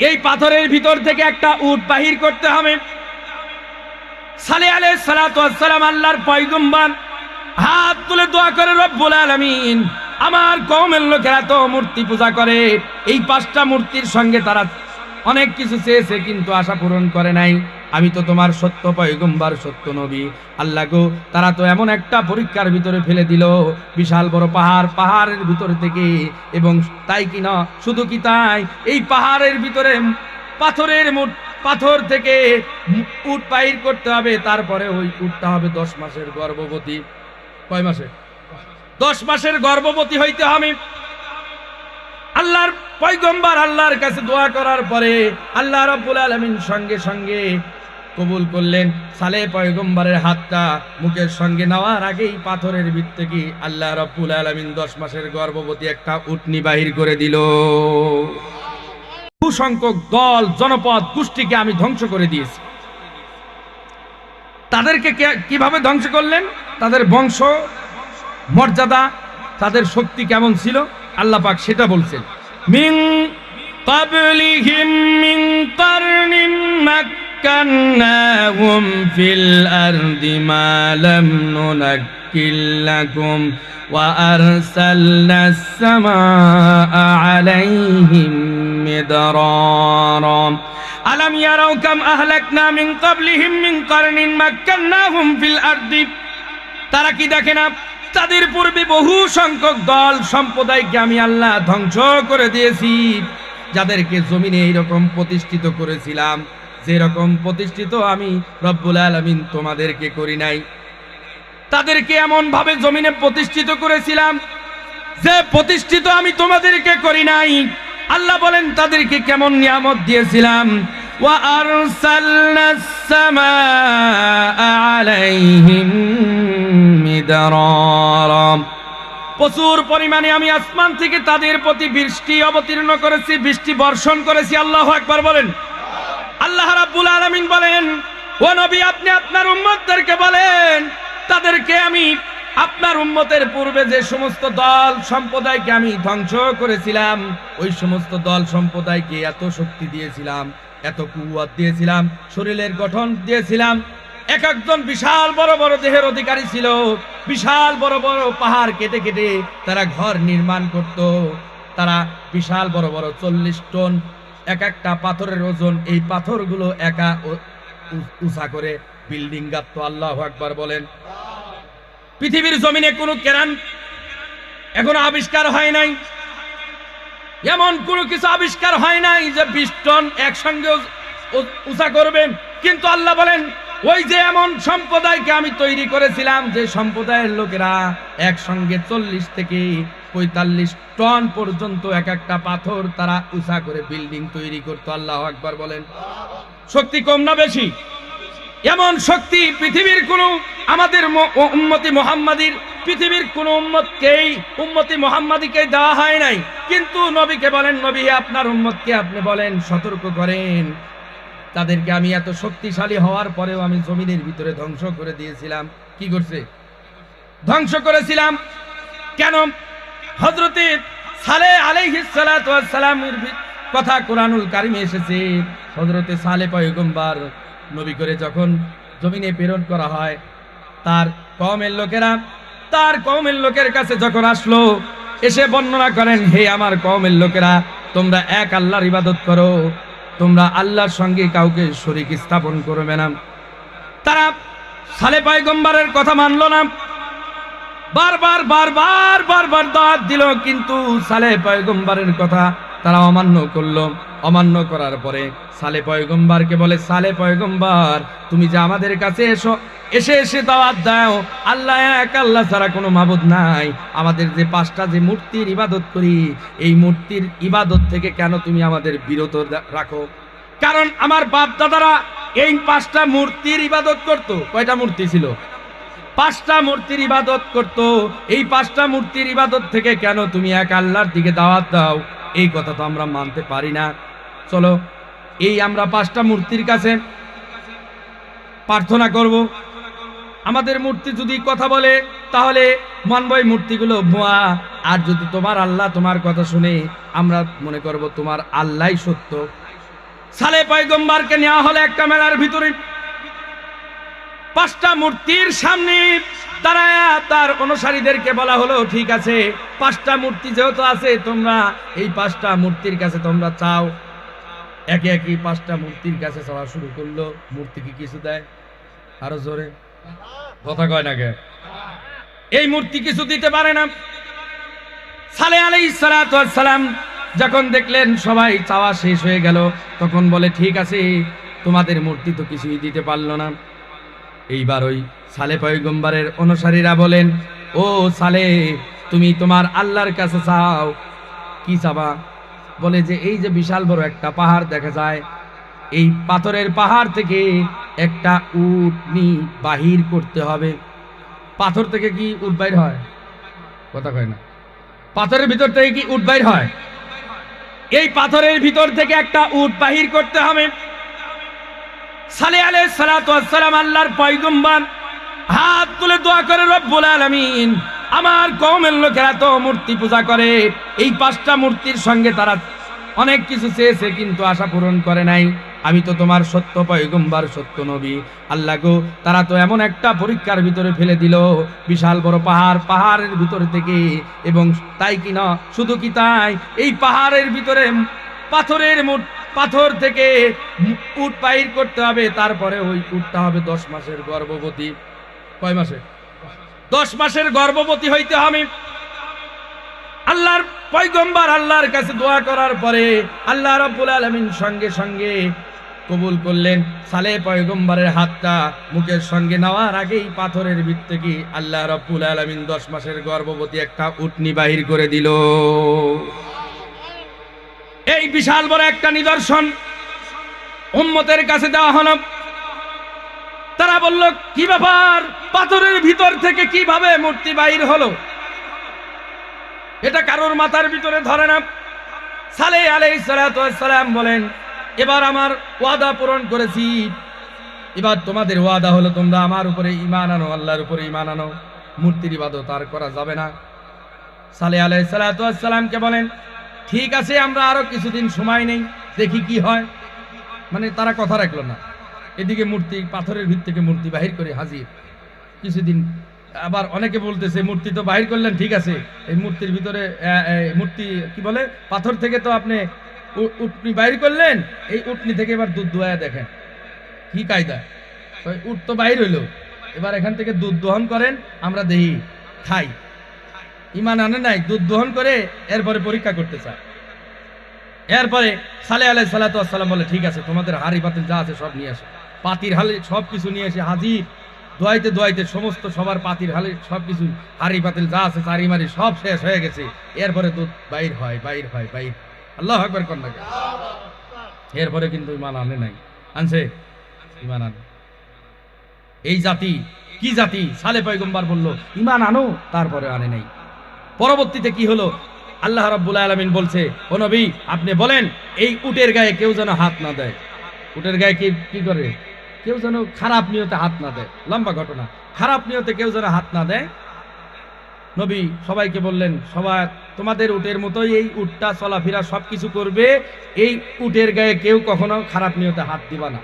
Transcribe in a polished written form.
এই পাথরের ভিতর থেকে একটা উট বাহির করতে হবে। সালেহ আলাইহিস সালাতু ওয়াস সালাম আল্লাহর পয়গম্বর হাত তুলে দোয়া করে, রব্বুল আলামিন, আমার কওমের লোকেরা তো মূর্তি পূজা করে, এই 5টা মূর্তির সঙ্গে তারা অনেক কিছু চেয়েছে কিন্তু আশা পূরণ করে নাই। আমি তো তোমার সত্য পয়গম্বর, সত্য নবী। আল্লাহ গো, তারা তো এমন একটা পরীক্ষার ভিতরে ফেলে দিল, বিশাল বড় পাহাড়ের ভিতর থেকে, এবং তাই কি না, শুধু কি তাই, এই পাহাড়ের ভিতরে পাথর থেকে উট বাহির করতে হবে, তারপরে ওই উটটা হবে 10 মাসের গর্ভবতী। কয় মাসে? 10 মাসের গর্ভবতী হইতে হবে। আল্লাহর পয়গম্বর আল্লাহর কাছে দোয়া করার পরে আল্লাহ রাব্বুল আলামিন সঙ্গে সঙ্গে কবুল করলেন। সালেহ পয়গম্বরের হাতটা মুখের সঙ্গে নেওয়ার আগেই পাথরের ভিতর থেকে আল্লাহ রাব্বুল আলামিন 10 মাসের গর্ভবতী একটা উটনি বাহির করে দিল। বহু সংখ্যক দল, জনপদ, গোষ্ঠীকে আমি ধ্বংস করে দিয়েছি। তাদেরকে কিভাবে ধ্বংস করলেন? তাদের বংশ মর্যাদা, তাদের শক্তি কেমন ছিল আল্লাহ পাক সেটা বলছেন। মিন ক্বাবলিহিম মিন কারনিন মাক্কান্নাহুম ফিল আরদি মা লাম নুনাক্কিল লাকুম ওয়া আরসালনাস সামাআ আলাইহিম মিদরারা আলাম ইয়ারাউ কাম আহলাকনা মিন ক্বাবলিহিম মিন কারনিন মাক্কান্নাহুম ফিল আরদি। তারা কি দেখে না, তাদের পূর্বে বহু সংখ্যক দল সম্প্রদায়কে আমি আল্লাহ ধ্বংস করে দিয়েছি, যাদেরকে জমিনে এইরকম প্রতিষ্ঠিত করেছিলাম, যেরকম প্রতিষ্ঠিত আমি রব্বুল আলামিন তোমাদেরকে করি নাই। তাদেরকে এমন ভাবে জমিনে প্রতিষ্ঠিত করেছিলাম যে প্রতিষ্ঠিত আমি তোমাদেরকে করি নাই। আল্লাহ বলেন তাদেরকে কেমন নিয়ামত দিয়েছিলাম। ওয়া আরসালনাস সামাআ আলাইহিম মিদরারা, প্রচুর পরিমাণে আমি আসমান থেকে তাদের প্রতি বৃষ্টি অবতীর্ণ করেছি, বৃষ্টি বর্ষণ করেছি। আল্লাহু আকবার বলেন। আল্লাহ রাব্বুল আলামিন বলেন, ও নবী, আপনি আপনার উম্মতদেরকে বলেন, তাদেরকে আমি আপনার উম্মতের পূর্বে যে সমস্ত দল সম্প্রদায়কে আমি ধ্বংস করেছিলাম, ওই সমস্ত দল সম্প্রদায়কে এত শক্তি দিয়েছিলাম, এত কুওয়াত দিয়েছিলাম, শরীরের গঠন দিয়েছিলাম। এক একজন বিশাল বড় বড় দেহের অধিকারী ছিল, বিশাল বড় বড় পাহাড় কেটে কেটে তারা ঘর নির্মাণ করত। তারা বিশাল বড় বড় 40 টন এক একটা পাথরের ওজন, এই পাথরগুলো একা উঁচা করে বিল্ডিং গাঁথত। আল্লাহু আকবার বলেন। পৃথিবীর জমিনে কোনো কেরান এখনো আবিষ্কার হয় নাই, এমন কোনো কিছু আবিষ্কার হয় নাই যে 20 টন একসঙ্গে উঁচা করবেন। কিন্তু আল্লাহ বলেন, ওই যে এমন সম্প্রদায়কে আমি তৈরি করেছিলাম, যে সম্প্রদায়ের লোকেরা একসঙ্গে 40 থেকে 45 টন পর্যন্ত এক একটা পাথর তারা উঁচা করে বিল্ডিং তৈরি করতো। আল্লাহু আকবার বলেন। শক্তি কম না বেশি? এমন শক্তি পৃথিবীর কোন আমাদের উম্মতি মুহাম্মাদির, পৃথিবীর কোন উম্মতি মুহাম্মাদিকে দেওয়া হয় নাই। কিন্তু নবীকে বলেন, নবী আপনার উম্মতকে আপনি বলেন, সতর্ক করেন, তাদেরকে আমি এত শক্তিশালী হওয়ার পরেও আমি জমিনের ভিতরে ধ্বংস করে দিয়েছিলাম। কি করছে? ধ্বংস করেছিলাম। কেন? হযরতে সালেহ আলাইহিস সালাতু ওয়াস সালামের কথা কোরআনুল কারিমে এসেছে। হযরতে সালেহ পয়গম্বর নবী করে যখন জমিনে প্রেরণ করা হয়, তার কওমের লোকের কাছে যখন আসলো, এসে বর্ণনা করেন, হে আমার কওমের লোকেরা, তোমরা এক আল্লাহর ইবাদত করো, তোমরা আল্লাহর সঙ্গে কাউকে শরীক স্থাপন করবে না। তারা সালেহ পয়গম্বরের কথা মানলো না, বারবার দাওয়াত দিল, কিন্তু সালেহ পয়গম্বরের কথা তারা অমান্য করলো। অমান্য করার পরে সালেহ পয়গম্বরকে বলে, সালেহ পয়গম্বর, তুমি যে আমাদের কাছে এসে দাওয়াত দাও, আল্লাহ এক, আল্লাহ ছাড়া কোনো মাবুদ নাই, আমাদের যে 5টা যে মূর্তির ইবাদত করি, এই মূর্তির ইবাদত থেকে কেন তুমি আমাদের বিরত রাখো? কারণ আমার বাপ দাদারা এই 5টা মূর্তির ইবাদত করত। কয়টা মূর্তি ছিল? 5টা মূর্তির ইবাদত করত। এই 5টা মূর্তির ইবাদত থেকে কেন তুমি এক আল্লাহর দিকে দাওয়াত দাও? এই কথা তো আমরা মানতে পারি না। চলো এই আমরা 5টা মূর্তির কাছে প্রার্থনা করব। আমাদের মূর্তি যদি কথা বলে তাহলে মানব এই মূর্তিগুলো ভুয়া, আর যদি তোমার আল্লাহ তোমার কথা শুনে আমরা মনে করব তোমার আল্লাহই সত্য। সালেহ পয়গম্বরকে নেওয়া হলো একটা মেলার ভিতরে, 5টা মূর্তির সামনে দাঁড়ায়া তার অনুসারীদেরকে বলা হলো, ঠিক আছে 5টা মূর্তি যেহেতু আছে, তোমরা এই 5টা মূর্তির কাছে তোমরা চাও। একে একে 5টা মূর্তির কাছে চাওয়া শুরু করলো। মূর্তি কি কিছু দেয়? আরো জোরে কথা কয় না কে? এই মূর্তি কিছু দিতে পারে না। সালেহ আলাইহিস সালাতু ওয়াস সালাম যখন দেখলেন সবাই চাওয়া শেষ হয়ে গেল, তখন বলে, ঠিক আছে তোমাদের মূর্তি তো কিছুই দিতে পারলো না। এইবার ওই সালেহ পয়গম্বরের অনুসারীরা বলেন, ও সালেহ, তুমি তোমার আল্লাহর কাছে চাও। কি চাবা? বলে যে এই যে বিশাল বড় একটা পাহাড় দেখা যায়, এই পাথরের পাহাড় থেকে একটা উটনি বাহির করতে হবে। পাথর থেকে কি উট বাইর হয়? কথা কয় না। পাথরের ভিতর থেকে কি উট বাইর হয়? এই পাথরের ভিতর থেকে একটা উট বাহির করতে হবে। সালেহ আলাইহিস সালাতু ওয়াস সালাম আল্লাহর পয়গম্বর হাত তুলে দোয়া করে, রব্বুল আলামিন, আমার কওমের লোকেরা তো মূর্তি পূজা করে, এই 5টা মূর্তির সঙ্গে তারা অনেক কিছু চেয়েছে কিন্তু আশা পূরণ করে নাই। আমি তো তোমার সত্য পয়গম্বর, সত্য নবী। আল্লাহ গো, তারা তো এমন একটা পরীক্ষার ভিতরে ফেলে দিল, বিশাল বড় পাহাড়, পাহাড়ের ভিতর থেকে, এবং তাই কি না, শুধু কি তাই, এই পাহাড়ের ভিতরে পাথর থেকে উট বাহির করতে হবে। তারপরে ওই উটটা হবে 10 মাসের গর্ভবতী। কয় মাসে? 10 মাসের গর্ভবতী হইতে হবে। আল্লাহর পয়গম্বর আল্লাহর কাছে দোয়া করার পরে আল্লাহ রাব্বুল আলামিন সঙ্গে সঙ্গে কবুল করলেন। সালেহ পয়গম্বরের হাতটা মুখের সঙ্গে নেওয়ার আগেই পাথরের ভিতর থেকে আল্লাহ রাব্বুল আলামিন 10 মাসের গর্ভবতী একটা উটনি বাহির করে দিল। এই বিশাল বড় একটা নিদর্শন উম্মতের কাছে দেওয়া হলো। তারা বলল, কি ব্যাপার, পাথরের ভিতর থেকে কিভাবে মূর্তি বাহির হলো? এটা কারোর মাথার ভিতরে ধরে না। সালেহ আলাইহিস সালাতু ওয়াস সালাম বলেন, এবার আমার ওয়াদা পূরণ করেছি, এবার তোমাদের ওয়াদা হলো তোমরা আমার উপরে ঈমান আনো, আল্লাহর উপরে ঈমান আনো, মূর্তির ইবাদত আর করা যাবে না। সালেহ আলাইহিস সালাতু ওয়াস সালামকে বলেন, ঠিক আছে আমরা আরো কিছুদিন সময় নেই, দেখি কি হয়। মানে তারা কথা রাখলো না। এদিকে মূর্তি, পাথরের ভিতর থেকে মূর্তি বাহির করে হাজির। কিছুদিন আবার অনেকে বলতেছে, মূর্তি তো বাহির করলেন, ঠিক আছে, এই মূর্তির ভিতরে মূর্তি কি বলে, পাথর থেকে তো আপনি উটনি বাহির করলেন, এই উটনি থেকে এবার দুধ দোয়া দেখেন কি কায়দা। উট তো বাহির হইলো, এবার এখান থেকে দুধ দহন করেন, আমরা দেখি খাই। ঈমান আনে নাই, দুধ দহন করে এরপরে পরীক্ষা করতে চায়। এরপরে সালেহ আলাইহিস সালাতু ওয়াস সালাম বলে, ঠিক আছে তোমাদের হাড়ি পাতিল যা আছে সব নিয়ে আসো। পাতির হালে সব কিছু নিয়ে এসে হাজির। দোয়াইতে দোয়াইতে সমস্ত সবার পাতির হালে সব কিছু, হাড়ি পাতিল যা আছে চারি মারি সব শেষ হয়ে গেছে। এরপরে দুধ বাইর হয়, বাইর হয়, বাইর। আল্লাহু আকবার কন্যা। এরপরে কিন্তু ঈমান আনে নাই। আনছে? ঈমান আনে। এই জাতি কি জাতি? সালেহ পয়গম্বর বলল ঈমান আনো, তারপরে আনে নাই। পরবর্তীতে কি হলো? আল্লাহ রাব্বুল আলামিন বলছে, ও নবী আপনি বলেন এই উটের গায়ে কেউ যেন হাত না দেয়। উটের গায়ে কি করে? কেউ যেন খারাপ নিয়তে হাত না দেয়। লম্বা ঘটনা। খারাপ নিয়তে কেউ যেন হাত না দেয়। নবী সবাইকে বললেন, সবাই তোমাদের উটের মতোই এই উটটা চলাফেরা সবকিছু করবে, এই উটের গায়ে কেউ কখনো খারাপ নিয়তে হাত দিবা না।